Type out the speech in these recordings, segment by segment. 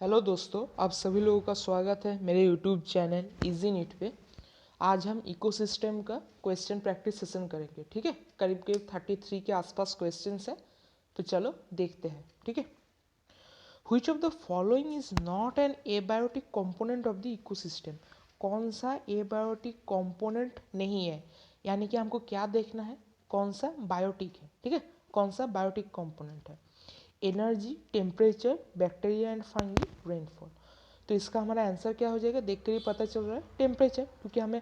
Hello दोस्तों, आप सभी लोगों का स्वागत है मेरे यूट्यूब चैनल इजी नीट पे। आज हम इकोसिस्टम का क्वेश्चन प्रैक्टिस सेशन करेंगे। ठीक है, करीब करीब 33 के आसपास क्वेश्चंस है, तो चलो देखते हैं। ठीक है, which of the following is not an abiotic component of the ecosystem. कौन सा एबायोटिक कंपोनेंट नहीं है, यानी कि हमको क्या देखना है, कौन सा बायोटिक है। ठीक है, कौन सा बायोटिक कंपोनेंट है। Energy, temperature, bacteria and fungi, rainfall. तो इसका हमारा आंसर क्या हो जाएगा, देख कर ही पता चल रहा है टेम्परेचर, क्योंकि हमें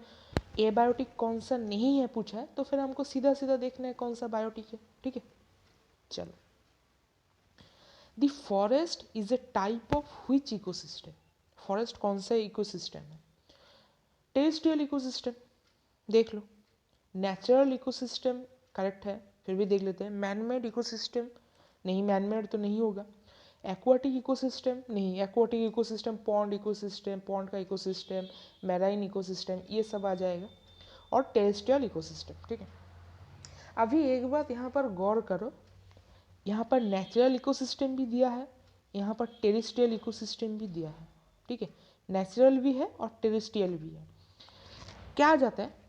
एबायोटिक कौन सा नहीं है पूछा है, तो फिर हमको सीधा सीधा देखना है कौन सा बायोटिक है। ठीक है, चलो। The forest is a type of which ecosystem. Forest कौन सा इकोसिस्टम है। टेरेस्ट्रियल इकोसिस्टम, देख लो। नेचुरल इकोसिस्टम करेक्ट है, फिर भी देख लेते हैं। मैनमेड इकोसिस्टम नहीं, मैनमेड तो नहीं होगा। एक्वाटिक इकोसिस्टम नहीं, एक्वाटिक इकोसिस्टम पॉन्ड का इकोसिस्टम, मैराइन इकोसिस्टम, ये सब आ जाएगा। और टेरेस्ट्रियल इकोसिस्टम। ठीक है, अभी एक बात यहाँ पर गौर करो, यहाँ पर नेचुरल इकोसिस्टम भी दिया है, यहाँ पर टेरेस्ट्रियल इकोसिस्टम भी दिया है। ठीक है, नेचुरल भी है और टेरेस्ट्रियल भी है। क्या आ जाता है,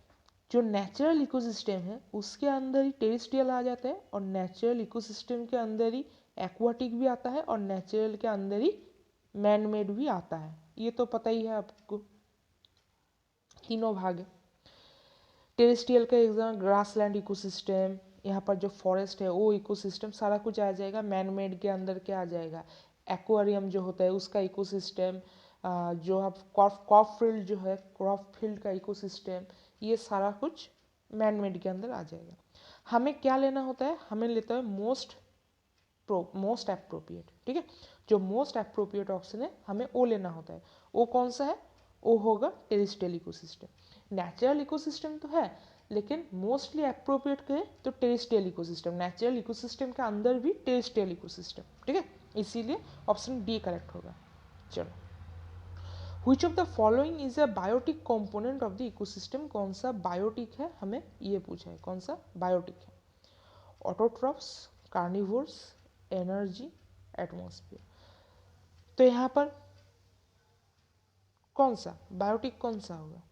जो नेचुरल इकोसिस्टम है उसके अंदर ही टेरेस्ट्रियल आ जाता है, और नेचुरल इकोसिस्टम के अंदर ही एक्वाटिक भी आता है, और नेचुरल के अंदर ही मैन मेड भी आता है। ये तो पता ही है आपको, तीनों भाग है। टेरेस्ट्रियल का एग्जाम ग्रासलैंड इकोसिस्टम, यहाँ पर जो फॉरेस्ट है वो इकोसिस्टम सारा कुछ आ जाएगा। मैन मेड के अंदर क्या आ जाएगा, एक्वेरियम जो होता है उसका इकोसिस्टम, जो आप क्रॉप फील्ड जो है, क्रॉप फील्ड का इकोसिस्टम, ये सारा कुछ मैन मेड के अंदर आ जाएगा। हमें क्या लेना होता है, हमें लेता है मोस्ट अप्रोप्रिएट। ठीक है, जो मोस्ट अप्रोप्रिएट ऑप्शन है हमें वो लेना होता है। वो कौन सा है, वो होगा टेरेस्ट्रियल इकोसिस्टम। नेचुरल इकोसिस्टम तो है, लेकिन मोस्टली अप्रोप्रिएट कहे तो टेरेस्ट्रियल इकोसिस्टम। नेचुरल इकोसिस्टम के अंदर भी टेरेस्ट्रियल इकोसिस्टम। ठीक है, इसीलिए ऑप्शन डी करेक्ट होगा। चलो, which of the following is a biotic component of the ecosystem. कौन सा बायोटिक है, हमें ये पूछा है, कौन सा बायोटिक है। Autotrophs, carnivores, energy, atmosphere. तो यहाँ पर कौन सा बायोटिक कौन सा होगा,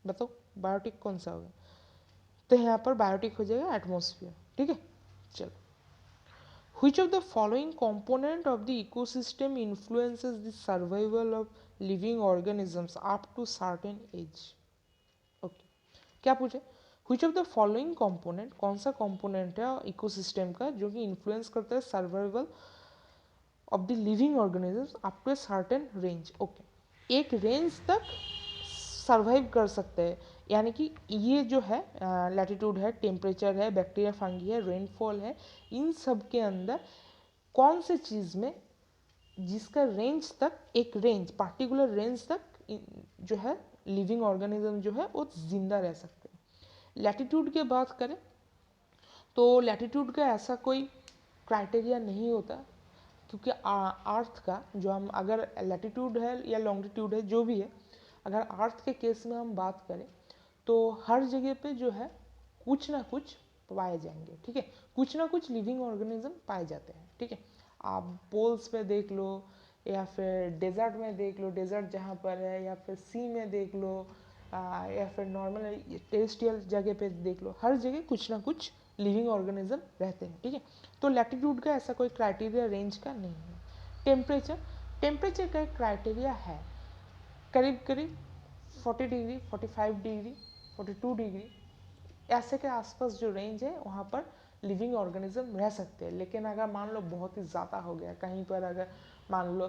बताओ बायोटिक कौन सा होगा। तो यहाँ पर बायोटिक हो जाएगा एटमॉस्फेयर। ठीक है, चलो। Which of the following component of the ecosystem influences the survival of living organisms up to certain age. Okay, क्या पूछे, which of the following component, कौन सा कंपोनेंट है इकोसिस्टम का जो कि इन्फ्लुएंस करता है survival of the living organisms up to a certain range. Okay, एक रेंज तक सर्वाइव कर सकते हैं, यानी कि ये जो है लैटिट्यूड है, टेम्परेचर है, बैक्टीरिया फंगी है, रेनफॉल है, इन सब के अंदर कौन से चीज़ में जिसका रेंज तक, एक रेंज पार्टिकुलर रेंज तक जो है लिविंग ऑर्गेनिज्म जो है वो जिंदा रह सकते हैं। लैटिट्यूड की बात करें तो लैटिट्यूड का ऐसा कोई क्राइटेरिया नहीं होता, क्योंकि अर्थ का जो हम अगर लैटिट्यूड है या लॉन्गिट्यूड है जो भी है, अगर अर्थ के केस में हम बात करें तो हर जगह पे जो है कुछ ना कुछ पाए जाएंगे। ठीक है, कुछ ना कुछ लिविंग ऑर्गेनिज्म पाए जाते हैं। ठीक है, आप पोल्स पे देख लो, या फिर डेजर्ट में देख लो, डेजर्ट जहाँ पर है, या फिर सी में देख लो, या फिर नॉर्मल टेरेस्ट्रियल जगह पे देख लो, हर जगह कुछ ना कुछ लिविंग ऑर्गेनिज्म रहते हैं। ठीक है, तो लैटिट्यूड का ऐसा कोई क्राइटेरिया रेंज का नहीं है। टेम्परेचर, टेम्परेचर का एक क्राइटेरिया है, करीब करीब 40 डिग्री, 45 डिग्री, 42 डिग्री ऐसे के आसपास जो रेंज है वहाँ पर लिविंग ऑर्गेनिज्म रह सकते हैं। लेकिन अगर मान लो बहुत ही ज़्यादा हो गया, कहीं पर अगर मान लो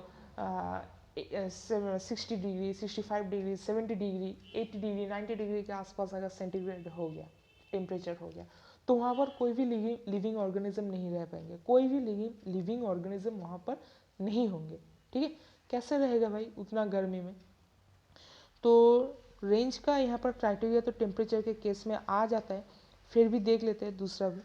60 degree, 65 degree, 70 degree, 80 degree, 90 degree के आसपास अगर सेंटीग्रेड हो गया, टेम्परेचर हो गया, तो वहाँ पर कोई भी लिविंग ऑर्गेनिज्म नहीं रह पाएंगे, कोई भी लिविंग ऑर्गेनिज्म वहाँ पर नहीं होंगे। ठीक है, कैसे रहेगा भाई उतना गर्मी में। तो रेंज का यहाँ पर क्राइटेरिया तो टेम्परेचर के केस में आ जाता है। फिर भी देख लेते हैं दूसरा भी,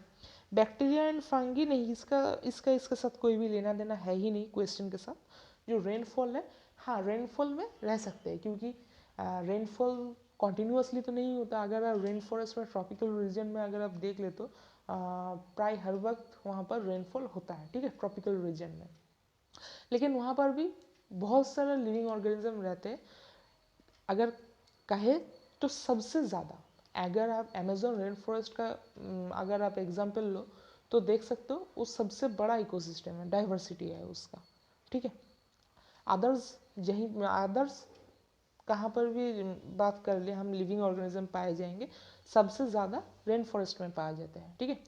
बैक्टीरिया एंड फंगी नहीं, इसके साथ कोई भी लेना देना है ही नहीं क्वेश्चन के साथ। जो रेनफॉल है, हाँ रेनफॉल में रह सकते हैं, क्योंकि रेनफॉल कॉन्टिन्यूसली तो नहीं होता। अगर आप रेन फॉरेस्ट में, ट्रॉपिकल रीजन में अगर आप देख ले तो प्राय हर वक्त वहाँ पर रेनफॉल होता है। ठीक है, ट्रॉपिकल रीजन में, लेकिन वहाँ पर भी बहुत सारे लिविंग ऑर्गेनिज्म रहते हैं। अगर कहे तो सबसे ज़्यादा, अगर आप अमेजोन रेन फॉरेस्ट का अगर आप एग्जांपल लो तो देख सकते हो वो सबसे बड़ा इकोसिस्टम है, डाइवर्सिटी है उसका, ठीक है। अदर्स कहाँ पर भी बात कर ले हम लिविंग ऑर्गेनिज्म पाए जाएंगे, सबसे ज़्यादा रेन फॉरेस्ट में पाए जाते हैं, ठीक है।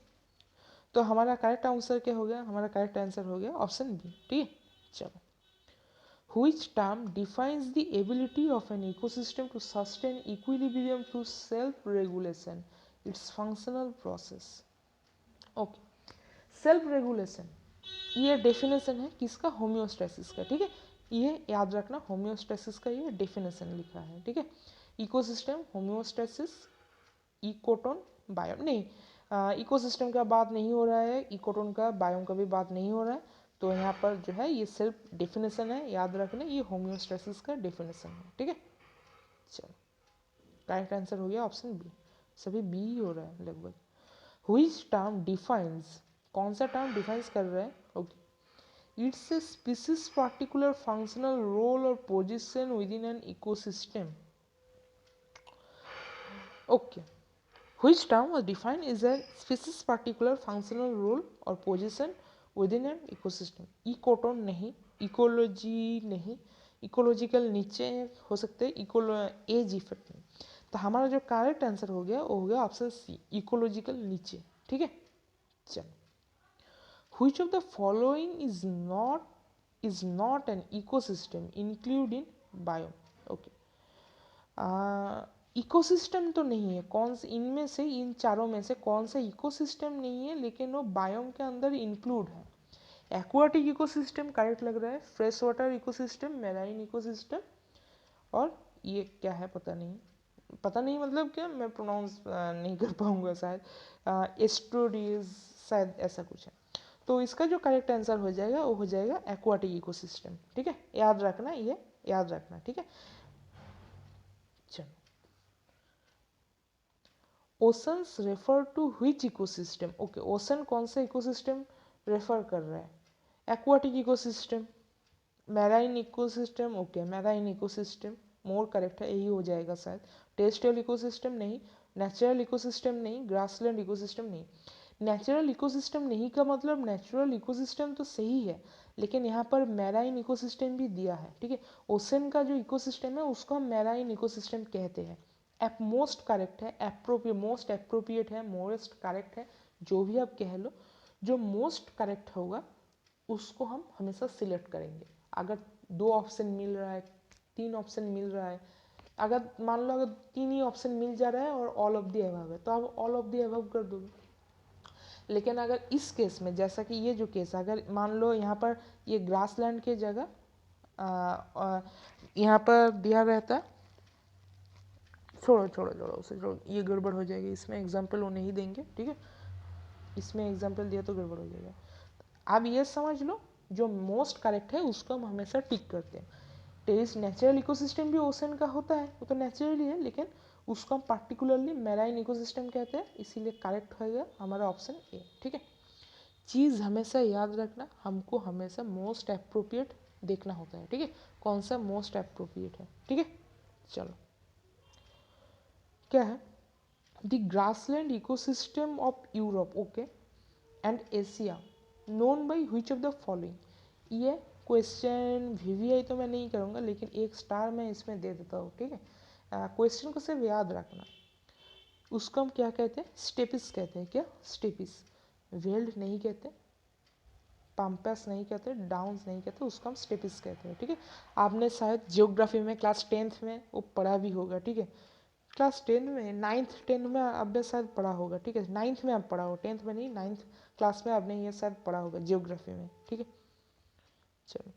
तो हमारा करेक्ट आंसर क्या हो गया, हमारा करेक्ट आंसर हो गया ऑप्शन बी, ठीक है। चलो, which term defines the ability of an ecosystem to sustain equilibrium through self-regulation, its functional process? Okay, self regulation ये डेफिनेशन है किसका, होम्योस्टेसिस का, ठीक है। ये याद रखना, होम्योस्टेसिस का ये डेफिनेशन लिखा है, ठीक है। इकोसिस्टम, होम्योस्टेसिस, इकोटोन, बायोम, नहीं इकोसिस्टम का बात नहीं हो रहा है, इकोटोन का, बायोम का भी बात नहीं हो रहा है। तो यहाँ पर जो है ये सेल्फ डेफिनेशन है, याद रखना ये होम्योस्टेसिस का डेफिनेशन है, ठीक है। चलो, करेक्ट आंसर हो गया ऑप्शन बी, सभी बी ही हो रहा है लगभग। व्हिच टर्म डिफाइंस, कौन सा टर्म डिफाइंस कर रहा है, okay, it's a species particular functional role और position within an ecosystem. Okay, which term was defined is a species particular functional role or position within an ecosystem. Ecotone नहीं, ecology नहीं, ecological नीचे हो सकते हैं, as effect नहीं। तो हमारा जो करेक्ट आंसर हो गया वो हो गया ऑप्शन सी, इकोलॉजिकल नीचे, ठीक है। चलो, which of the following is not an ecosystem included in biome? Okay, ecosystem तो नहीं है, कौन से इनमें से, इन चारों में से कौन सा इकोसिस्टम नहीं है लेकिन वो बायोम के अंदर इंक्लूड है? एक्वाटिक इकोसिस्टम करेक्ट लग रहा है, fresh water ecosystem, marine ecosystem, और ये क्या है पता नहीं मतलब क्या, मैं प्रोनाउंस नहीं कर पाऊंगा शायद, एस्ट्रोडीज शायद ऐसा कुछ है। तो इसका जो करेक्ट आंसर हो जाएगा वो हो जाएगा एक्वाटिक इकोसिस्टम, ठीक है। याद रखना, ये याद रखना, ठीक है। चलो, oceans refer to which ecosystem? Okay, ocean कौन सा इकोसिस्टम रेफर कर रहा है? Aquatic ecosystem, marine ecosystem, okay, marine ecosystem more correct है, यही हो जाएगा शायद। टेरेस्ट्रियल इकोसिस्टम नहीं, नेचुरल इकोसिस्टम नहीं, ग्रासलैंड इकोसिस्टम नहीं। नेचुरल इकोसिस्टम नहीं का मतलब नेचुरल इकोसिस्टम तो सही है, लेकिन यहाँ पर मैराइन इकोसिस्टम भी दिया है, ठीक है। ओशन का जो इकोसिस्टम है उसको हम मैराइन इकोसिस्टम कहते हैं। मोस्ट करेक्ट है, मोस्ट एप्रोप्रिएट है, मोस्ट करेक्ट है, जो भी आप कह लो, जो मोस्ट करेक्ट होगा उसको हम हमेशा सिलेक्ट करेंगे। अगर 2 ऑप्शन मिल रहा है, 3 ऑप्शन मिल रहा है, अगर मान लो अगर 3 ही ऑप्शन मिल जा रहा है और ऑल ऑफ द अबव है तो आप ऑल ऑफ द अबव कर दोगे। लेकिन अगर इस केस में, जैसा कि ये जो केस है, अगर मान लो यहाँ पर ये ग्रासलैंड के जगह यहाँ पर दिया रहता, छोड़ो उसे, छोड़ो, ये गड़बड़ हो जाएगी, इसमें एग्जाम्पल वो नहीं देंगे, ठीक है। इसमें एग्जाम्पल दिया तो गड़बड़ हो जाएगा। आप ये समझ लो, जो मोस्ट करेक्ट है उसको हम हमेशा टिक करते हैं। टेरिस नेचुरल इकोसिस्टम भी ओशन का होता है, वो तो नेचुरली है, लेकिन उसको हम पार्टिकुलरली मैराइन इकोसिस्टम कहते हैं, इसीलिए करेक्ट होगा हमारा ऑप्शन ए, ठीक है। चीज़ हमेशा याद रखना, हमको हमेशा मोस्ट अप्रोप्रिएट देखना होता है, ठीक है, कौन सा मोस्ट अप्रोप्रिएट है, ठीक है। चलो, क्या है, the grassland ecosystem of Europe, okay, and Asia known by which of the following? ये क्वेश्चन वीवीआई तो मैं नहीं करूँगा, लेकिन 1 स्टार मैं इसमें दे देता हूँ, ठीक है। क्वेश्चन को सिर्फ याद रखना। उसको हम क्या कहते हैं, स्टेपिस कहते हैं, क्या स्टेपिस, वेल्ड नहीं कहते, पम्पस नहीं कहते, डाउन्स नहीं कहते, उसको हम स्टेपिस कहते हैं, ठीक है। आपने शायद जियोग्राफी में क्लास 10th में वो पढ़ा भी होगा, ठीक है। क्लास 10 में, 9th 10 में आपने शायद पढ़ा होगा, ठीक है। 9th में आप पढ़ा हो, 10th में नहीं, 9th क्लास में आपने ये शायद पढ़ा होगा जियोग्राफी में, ठीक है। चलो,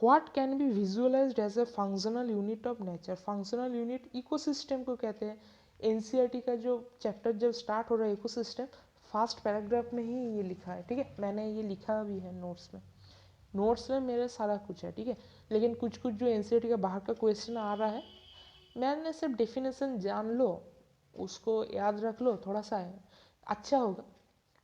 what can be visualised as a functional unit of nature? Functional unit ecosystem को कहते हैं। एनसीईआरटी का जो चैप्टर जब स्टार्ट हो रहा है इकोसिस्टम, फर्स्ट पैराग्राफ में ही ये लिखा है, ठीक है। मैंने ये लिखा भी है नोट्स में मेरे सारा कुछ है, ठीक है। लेकिन कुछ जो एनसीईआरटी का बाहर का क्वेश्चन आ रहा है, मैंने सिर्फ डेफिनेशन जान लो, उसको याद रख लो, थोड़ा सा है, अच्छा होगा।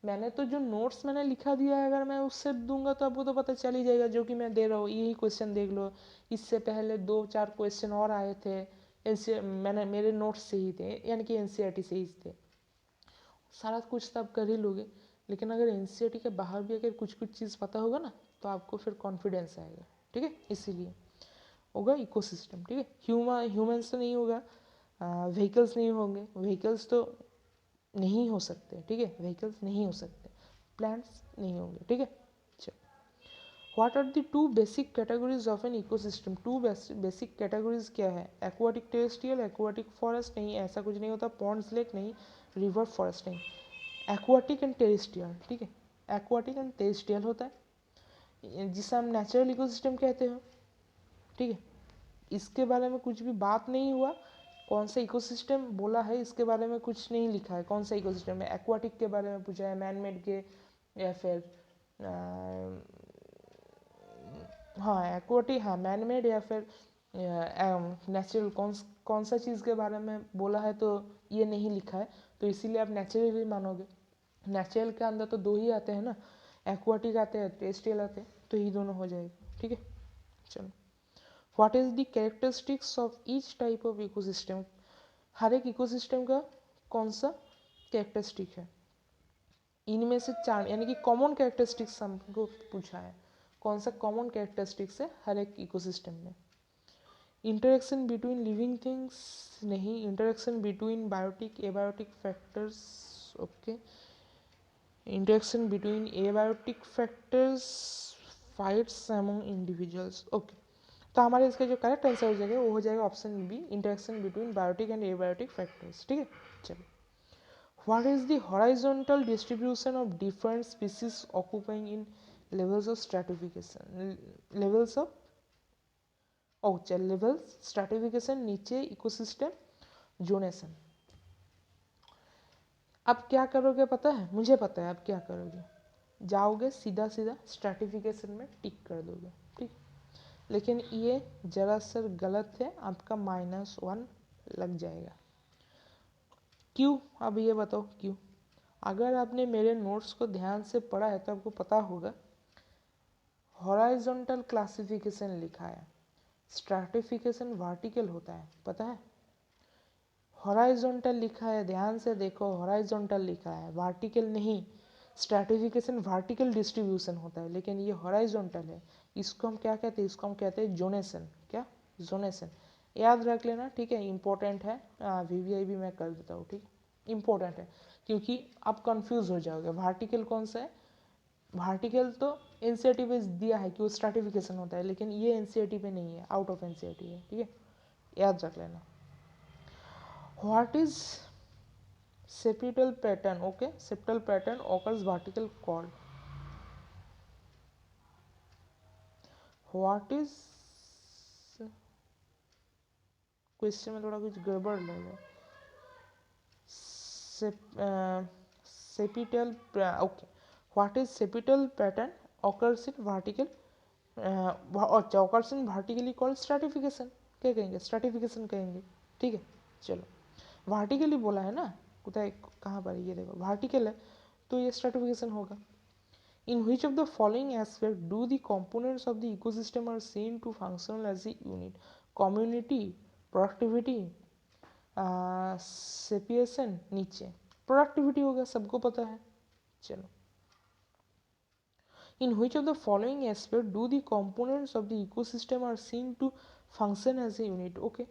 मैंने तो जो नोट्स मैंने लिखा दिया है अगर मैं उससे दूंगा तो आपको तो पता चल ही जाएगा, जो कि मैं दे रहा हूँ यही क्वेश्चन देख लो, इससे पहले 2-4 क्वेश्चन और आए थे मैंने मेरे नोट्स से ही थे, यानी कि एनसीईआरटी से ही थे। सारा कुछ तो आप कर ही लोगे, लेकिन अगर एनसीईआरटी के बाहर भी अगर कुछ कुछ चीज़ पता होगा ना तो आपको फिर कॉन्फिडेंस आएगा, ठीक है। इसीलिए होगा इकोसिस्टम, ठीक है। ह्यूमंस तो नहीं होगा, व्हीकल्स नहीं होंगे, व्हीकल्स तो नहीं हो सकते, ठीक है, व्हीकल्स नहीं हो सकते, प्लांट्स नहीं होंगे, ठीक है। चलो, what are the two basic categories of an ecosystem? Two basic categories क्या है? एक्वाटिक टेरेस्ट्रियल, एक्वाटिक फॉरेस्ट नहीं, ऐसा कुछ नहीं होता, पॉन्ड्स लेक नहीं, रिवर फॉरेस्ट नहीं, एक्वाटिक एंड टेरेस्ट्रियल, ठीक है। एक्वाटिक एंड टेरेस्ट्रियल होता है जिसे हम नेचुरल इकोसिस्टम कहते हो, ठीक है। इसके बारे में कुछ भी बात नहीं हुआ, कौन सा इकोसिस्टम बोला है इसके बारे में कुछ नहीं लिखा है, कौन सा इकोसिस्टम है। एक्वाटिक के बारे में पूछा है, मैन मेड के या फिर हाँ एक्वाटिक, हाँ मैन मेड या फिर नेचुरल, कौन सा चीज़ के बारे में बोला है तो ये नहीं लिखा है, तो इसीलिए आप नेचुरल ही मानोगे। नेचुरल के अंदर तो दो ही आते हैं ना, एक्वाटिक आते हैं, टेरेस्ट्रियल आते हैं, तो ये दोनों हो जाएगा, ठीक है। चलो, what is the characteristics of each type of ecosystem? हर एक इकोसिस्टम का कौन सा कैरेक्टरिस्टिक है? इनमें से 4 यानी कि कॉमन कैरेक्टरिस्टिक्स हमको पूछा है, कौन सा कॉमन कैरेक्टरिस्टिक्स है हर एक इकोसिस्टम में। इंटरेक्शन बिटवीन लिविंग थिंग्स नहीं, interaction between biotic abiotic factors, okay, interaction between abiotic factors, fights among individuals, okay. तो हमारे इसका जो करेक्ट आंसर हो जाएगा वो हो जाएगा option B, interaction between biotic and abiotic factors, ठीक है। चलो, what is the horizontal distribution of different species occupying in levels of stratification? Levels of चल लेवल्स स्ट्रैटिफिकेशन, नीचे इकोसिस्टम, जोनेशन। अब क्या करोगे पता है, मुझे पता है अब क्या करोगे, जाओगे सीधा सीधा स्ट्रैटिफिकेशन में टिक कर दोगे, ठीक। लेकिन ये जरा सा गलत है, आपका -1 लग जाएगा। क्यों? अब ये बताओ क्यों। अगर आपने मेरे नोट्स को ध्यान से पढ़ा है तो आपको पता होगा हॉरिजॉन्टल क्लासिफिकेशन लिखा है, स्ट्रैटिफिकेशन वर्टिकल होता है, पता है। हॉरिजॉन्टल लिखा है, ध्यान से देखो, हॉरिजॉन्टल लिखा है, वर्टिकल नहीं। स्ट्रैटिफिकेशन वर्टिकल डिस्ट्रीब्यूशन होता है, लेकिन ये हॉरिजॉन्टल है। इसको हम क्या कहते हैं? इसको हम कहते हैं जोनेशन। क्या? जोनेशन। याद रख लेना, ठीक है, इंपॉर्टेंट है, वीवीआई भी मैं कर देता हूँ, ठीक, इंपॉर्टेंट है, क्योंकि आप कंफ्यूज हो जाओगे। वर्टिकल कौन सा है? वर्टिकल तो एनसीईआरटी पे दिया है कि वो स्ट्रैटिफिकेशन होता है, लेकिन ये एनसीईआरटी पे नहीं है, आउट ऑफ एनसीईआरटी है, ठीक है, याद रख लेना। What is septal pattern? Okay, septal pattern occurs vertical chord. What is question में थोड़ा कुछ गड़बड़ लग रहा है। Spatial, okay, what is spatial pattern occurs in vertical, अच्छा occurs in vertically called stratification, क्या कहेंगे? स्ट्रैटिफिकेशन कहेंगे, ठीक है। चलो, वर्टिकली बोला है ना, कहाँ पर ये देखो वर्टिकल है तो ये स्ट्रैटिफिकेशन होगा। In which of the following aspects do the components of the ecosystem are seen to function as a unit? Community, productivity, सेपिएशन, नीचे प्रोडक्टिविटी होगा, सबको पता है। चलो, in which of the following aspects do the components of the ecosystem are seen to function as a unit? Okay,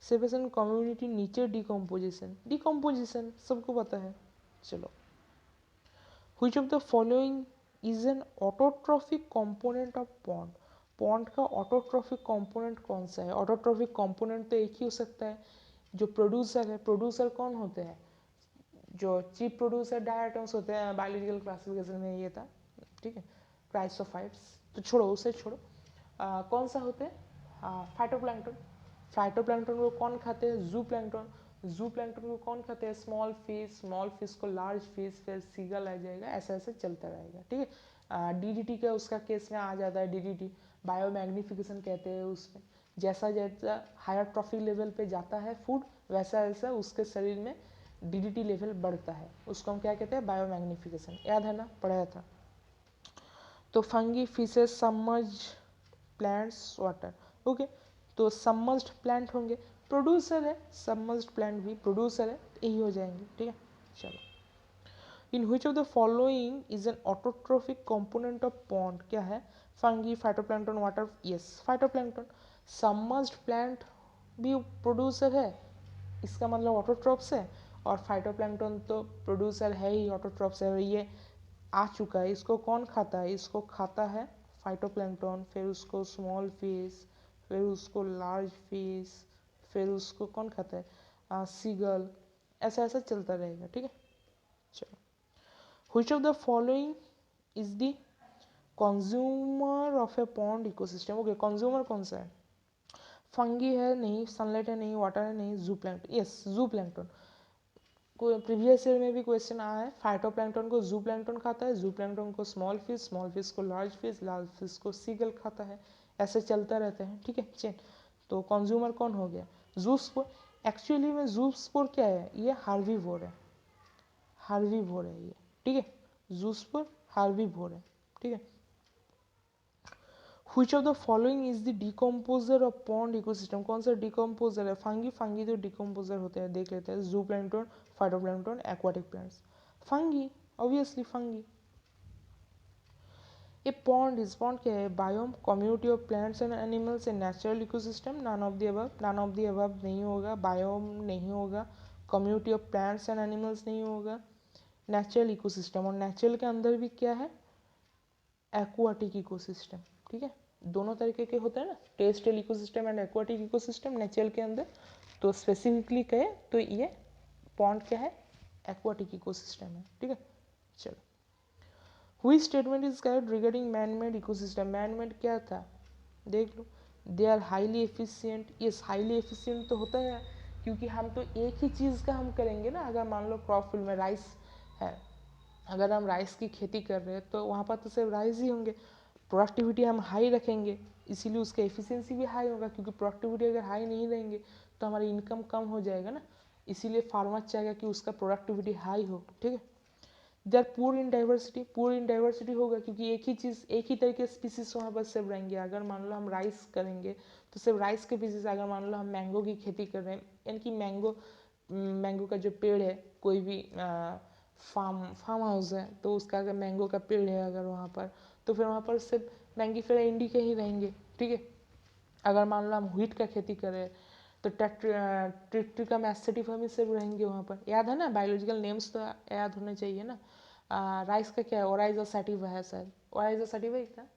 speciation, community, नीचे decomposition, decomposition सबको पता है। चलो, which of the following is an autotrophic component of pond? Pond का autotrophic component कौन सा है? Autotrophic component तो एक ही हो सकता है, जो प्रोड्यूसर है। प्रोड्यूसर कौन होते हैं? जो चीफ प्रोड्यूसर डायटम्स होते हैं, बायोलॉजिकल क्लासिफिकेशन में ये था, ठीक है, क्राइसोफाइट्स, तो छोड़ो उसे छोड़ो। कौन सा होते हैं? फाइटोप्लैंक्टन। फाइटोप्लैंक्टन को कौन खाते हैं? जू प्लैंक्टन। जू प्लैंक्टन को कौन खाते हैं? स्मॉल फिश, स्मॉल फिश को लार्ज फिश, फिर सीगल आ जाएगा, ऐसे ऐसे चलता रहेगा, ठीक है। डीडीटी का उसका केस में आ जाता है, डीडीटी बायो मैग्निफिकेशन कहते हैं उसमें। जैसा जैसा हायर ट्रॉफी लेवल पे जाता है फूड, वैसा वैसा उसके शरीर में DDT लेवल बढ़ता है, उसको हम क्या कहते हैं, बायोमैग्निफिकेशन। याद है ना, पढ़ाया था। तो fungi, fishes, submerge plants, water. Okay, तो सबमर्ज्ड प्लांट होंगे, प्रोड्यूसर है, सबमर्ज्ड प्लांट भी प्रोड्यूसर है, यही हो जाएंगे। ठीक है, चलो। In which of the following is an autotrophic component of pond? क्या है? Fungi, phytoplankton, water. Yes, phytoplankton. Submerged plant भी प्रोड्यूसर है, इसका मतलब ऑटोट्रॉप्स है, और फाइटोप्लैंक्टन तो प्रोड्यूसर है ही, ऑटोट्रॉप्स है। ये आ चुका है, इसको कौन खाता है? इसको खाता है फाइटोप्लैंक्टन, फिर उसको स्मॉल फिश, फिर उसको लार्ज फिश, फिर उसको कौन खाता है? सीगल। ऐसा ऐसा चलता रहेगा। ठीक है, चलो। Which of the following is the consumer of A pond ecosystem? Okay, consumer कौन सा है? फंगी है नहीं, सनलाइट है नहीं, वाटर है नहीं, जू प्लैंक्टन। यस, जू प्लैंक्टन। प्रीवियस ईयर में भी क्वेश्चन आया है, फाइटोप्लैंक्टन को जू प्लैंक्टन खाता है, जू प्लैंक्टन को स्मॉल फिश को लार्ज फिश को सीगल खाता है, ऐसे चलता रहता है। ठीक है, चेन। तो कंज्यूमर कौन हो गया? जूस्पोर। एक्चुअली में जूस्पोर क्या है? ये हार्बीवोर है, हार्बीवोर है ये। ठीक है, जूस्पोर हार्बीवोर है। ठीक है। Which of the following is the decomposer of pond ecosystem? कौन सा decomposer है? फंगी, फंगी तो decomposer होते हैं, देख लेते हैं। Zooplankton, phytoplankton, aquatic plants. Fungi, obviously fungi. A pond is, pond क्या है? Biome, community of plants and animals in natural ecosystem. None of the above, none of the above नहीं होगा, बायोम नहीं होगा, community of plants and animals नहीं होगा, natural ecosystem. और natural के अंदर भी क्या है? Aquatic ecosystem. ठीक है, दोनों तरीके के होते हैं ना, terrestrial ecosystem and aquatic ecosystem natural के अंदर। तो स्पेसिफिकली कहे तो ये पॉन्ड क्या है? एक्वाटिक इकोसिस्टम है। ठीक है, चलो। हुई statement is correct regarding man made ecosystem? Man made क्या था, देख लो। They are highly efficient. Yes, highly efficient तो होता है, क्योंकि हम तो एक ही चीज़ का हम करेंगे ना। अगर मान लो क्रॉप फील्ड में राइस है, अगर हम राइस की खेती कर रहे हैं तो वहाँ पर तो सिर्फ राइस ही होंगे। प्रोडक्टिविटी हम हाई रखेंगे, इसीलिए उसका एफिशिएंसी भी हाई होगा, क्योंकि प्रोडक्टिविटी अगर हाई नहीं रहेंगे तो हमारी इनकम कम हो जाएगा ना। इसीलिए फार्मर चाहेगा कि उसका प्रोडक्टिविटी हाई हो। ठीक है। They are poor in diversity, poor in diversity होगा क्योंकि एक ही चीज़, एक ही तरह के स्पीसीज वहाँ पर सिर्फ रहेंगे। अगर मान लो हम राइस करेंगे तो सिर्फ राइस के पीसीज। अगर मान लो हम मैंगो की खेती कर रहे हैं, यानी कि मैंगो का जो पेड़ है, कोई भी फार्म हाउस है, तो उसका अगर मैंगो का पेड़ है अगर वहाँ पर, तो फिर वहाँ पर सिर्फ मैंगीफेरा इंडिका ही रहेंगे। ठीक है। अगर मान लो हम व्हीट का खेती करें तो ट्रिटिकम एसेटिफम सिर्फ रहेंगे वहाँ पर। याद है ना, बायोलॉजिकल नेम्स तो याद होने चाहिए ना। राइस का क्या है? ओराइजा सैटिवा है शायद, ओराइजा सैटिवा ही था।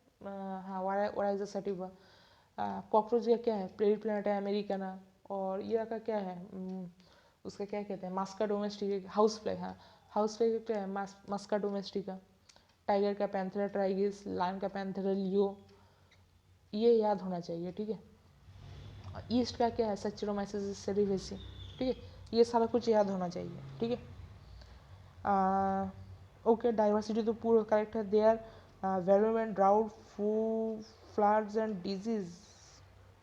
हाँ, ओराइजा सैटिवा। कॉकरोच का क्या है? प्रेरी प्लांट है, अमेरिकाना। और ये का क्या है? उसका क्या कहते हैं? मास्का डोमेस्टिका, हाउस फ्लाई। हाँ, हाउस फ्लाई का क्या है? मास्का डोमेस्टिका। टाइगर का पैंथेरा ट्राइगिस, लायन का पैंथेरा लियो, ये याद होना चाहिए। ठीक है। ईस्ट का क्या है? सच्चरोमाइसिस सेरिवेसी। ठीक है, ये सारा कुछ याद होना चाहिए। ठीक है। ओके, डाइवर्सिटी तो पूरा करेक्ट है। They are environment, drought, floods and disease.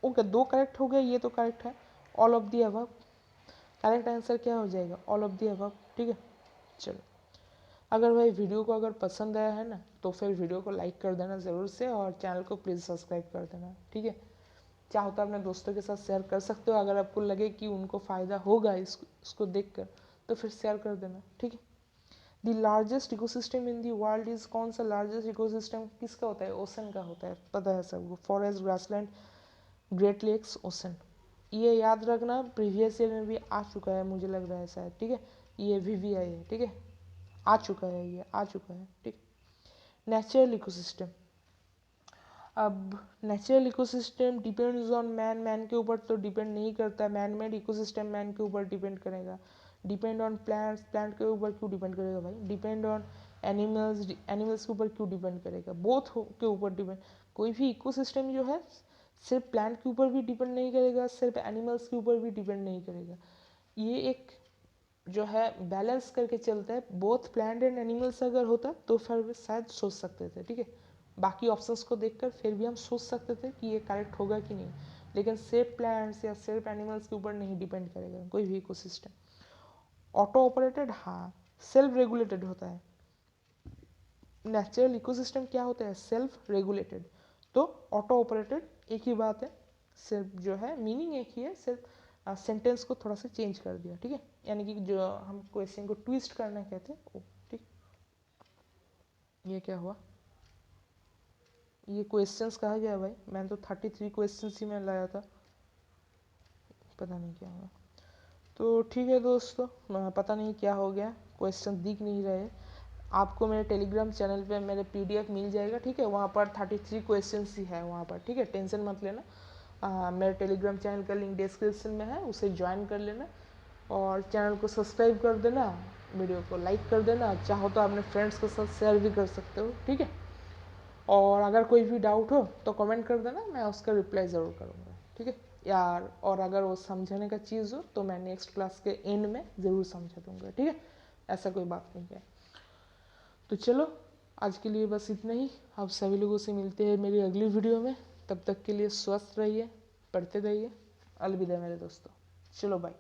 Okay, दो करेक्ट हो गए, ये तो करेक्ट है। All of the above, correct answer क्या हो जाएगा? All of the above. ठीक है, चलो। अगर भाई वीडियो को अगर पसंद आया है ना, तो फिर वीडियो को लाइक कर देना ज़रूर से, और चैनल को प्लीज़ सब्सक्राइब कर देना। ठीक है। चाहो तो अपने दोस्तों के साथ शेयर कर सकते हो, अगर आपको लगे कि उनको फ़ायदा होगा इसको देखकर, तो फिर शेयर कर देना। ठीक है। The largest ecosystem in the world is, कौन सा लार्जेस्ट इकोसिस्टम किसका होता है? ओशन का होता है, पता है सबको। Forest, grassland, great lakes, ocean. ये याद रखना, प्रीवियस ईयर में भी आ चुका है मुझे लग रहा है शायद। ठीक है, ये VVI है। ठीक है, आ चुका है, ये आ चुका है। ठीक। नेचुरल इकोसिस्टम, अब natural ecosystem depends on man, man के ऊपर तो डिपेंड नहीं करता। मैन मेड इकोसिस्टम मैन के ऊपर डिपेंड करेगा। डिपेंड ऑन प्लांट्स, प्लांट के ऊपर क्यों डिपेंड करेगा भाई? डिपेंड ऑन एनिमल्स, एनिमल्स के ऊपर क्यों डिपेंड करेगा? बोथ के ऊपर डिपेंड। कोई भी इकोसिस्टम जो है सिर्फ प्लांट के ऊपर भी डिपेंड नहीं करेगा, सिर्फ एनिमल्स के ऊपर भी डिपेंड नहीं करेगा। ये एक जो है बैलेंस करके चलता है। बोथ प्लांट एंड एनिमल्स अगर होता तो फिर शायद सोच सकते थे। ठीक है, बाकी ऑप्शंस को देखकर फिर भी हम सोच सकते थे कि ये करेक्ट होगा कि नहीं, लेकिन सिर्फ प्लांट्स या सिर्फ एनिमल्स के ऊपर नहीं डिपेंड करेगा कोई भी इकोसिस्टम। ऑटो ऑपरेटेड, हाँ सेल्फ रेगुलेटेड होता है। नेचुरल इकोसिस्टम क्या होता है, सेल्फ रेगुलेटेड। तो ऑटो ऑपरेटेड एक ही बात है, सिर्फ जो है मीनिंग एक ही है, सिर्फ सेंटेंस को थोड़ा सा चेंज कर दिया, ठीक है। यानी कि जो हम क्वेश्चन को ट्विस्ट करना कहते हैं वो, ठीक। ये क्या हुआ, ये क्वेश्चंस कहा गया भाई, मैंने तो 33 क्वेश्चंस ही मैं लाया था, पता नहीं क्या हुआ। तो ठीक है दोस्तों, पता नहीं क्या हो गया, क्वेश्चन दिख नहीं रहे। आपको मेरे टेलीग्राम चैनल पे मेरे पीडीएफ मिल जाएगा, ठीक है। वहाँ पर 33 क्वेश्चंस ही है वहाँ पर, ठीक है, टेंशन मत लेना। मेरे टेलीग्राम चैनल का लिंक डिस्क्रिप्शन में है, उसे ज्वाइन कर लेना और चैनल को सब्सक्राइब कर देना, वीडियो को लाइक कर देना, चाहो तो अपने फ्रेंड्स के साथ शेयर भी कर सकते हो, ठीक है। और अगर कोई भी डाउट हो तो कमेंट कर देना, मैं उसका रिप्लाई ज़रूर करूँगा, ठीक है यार। और अगर वो समझने का चीज़ हो तो मैं नेक्स्ट क्लास के एंड में ज़रूर समझा दूँगा, ठीक है, ऐसा कोई बात नहीं है। तो चलो आज के लिए बस इतना ही, आप सभी लोगों से मिलते हैं मेरी अगली वीडियो में। तब तक के लिए स्वस्थ रहिए, पढ़ते रहिए, अलविदा मेरे दोस्तों, चलो बाय।